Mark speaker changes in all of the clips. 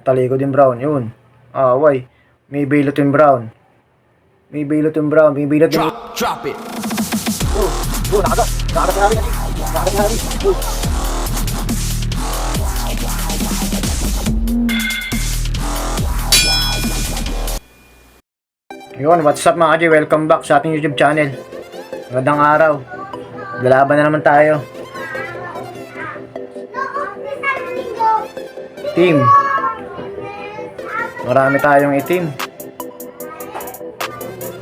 Speaker 1: Talikod yung brown. Yun. Away. May bailot yung brown. May bailot yung brown. May bailot yung...
Speaker 2: Drop it.
Speaker 1: Nakagat. Nakagat na rin. Nakagat na rin. Yun, what's up mga kaji? Welcome back sa ating YouTube channel. Magandang araw. Lalaban na naman tayo. Team. Marami tayong itim.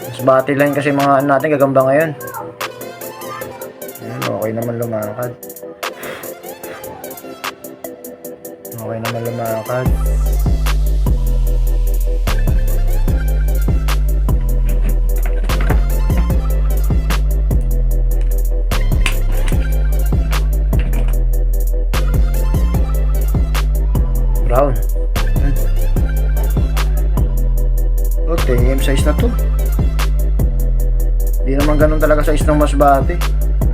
Speaker 1: Mas battle line kasi mga ano natin gagamba ngayon. Okay naman lumakad. Okay naman lumakad. Brown. TM size na to. Di naman ganun talaga size ng masbate.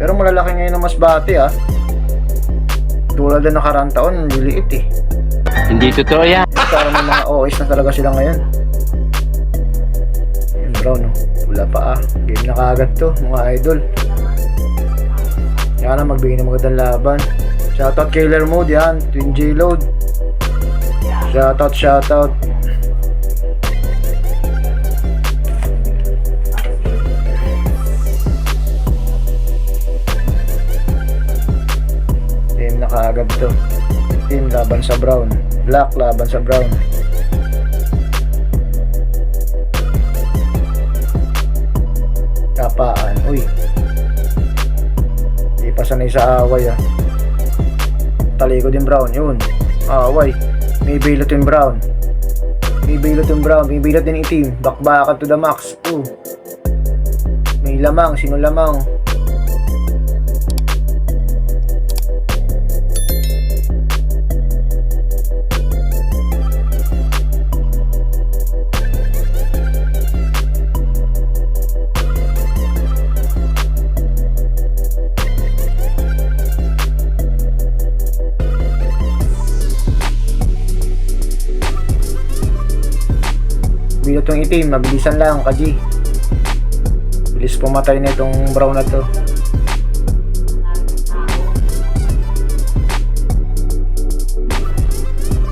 Speaker 1: Pero malalaki ngayon ng masbate ah. Tulad na nakaraan taon, liliit eh.
Speaker 2: Hindi totoo yan.
Speaker 1: Para may mga OS na talaga sila ngayon. Yung brown oh. Wala pa ah. Game na kaagad to mga idol. Yan na magbigay ng magandang laban. Shoutout Killer Mode yan. Twin J Load. Shoutout. Team na kaagad to. Team laban sa brown. Black laban sa brown. Kapaan. Uy. Di pa sanay sa away ah. Talikod yung brown. Yun. Away. May bailot yung brown. May bailot yung brown. May bailot din itim. Bakbakan to the max. May lamang. Sino lamang? Bilot yung itim, mabilisan lang kaji. Bilis pumatay na itong brown na to.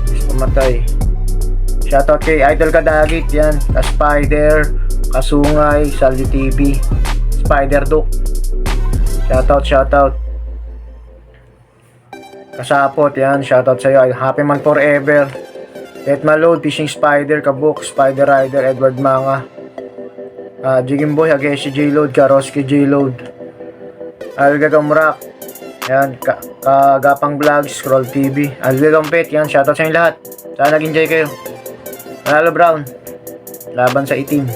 Speaker 1: Bilis pumatay. Shoutout kay Idol Kadagit yan. Ka-Spider, Kasungay, Saldi TV, Spider Duke. Shoutout. Kasapot yan, shoutout sa'yo. Happy man forever. Let Malode, Fishing Spider, Kabuk, Spider Rider, Edward Manga, Jigim Boy, Ageshi J Load, Karoski J Load, Algagam Rock, yan, Kagapang Vlog, Scroll TV, Algagam Pet, yan, shoutout sa inyo lahat. Sana nag-enjoy kayo. Manalo Brown, laban sa itim.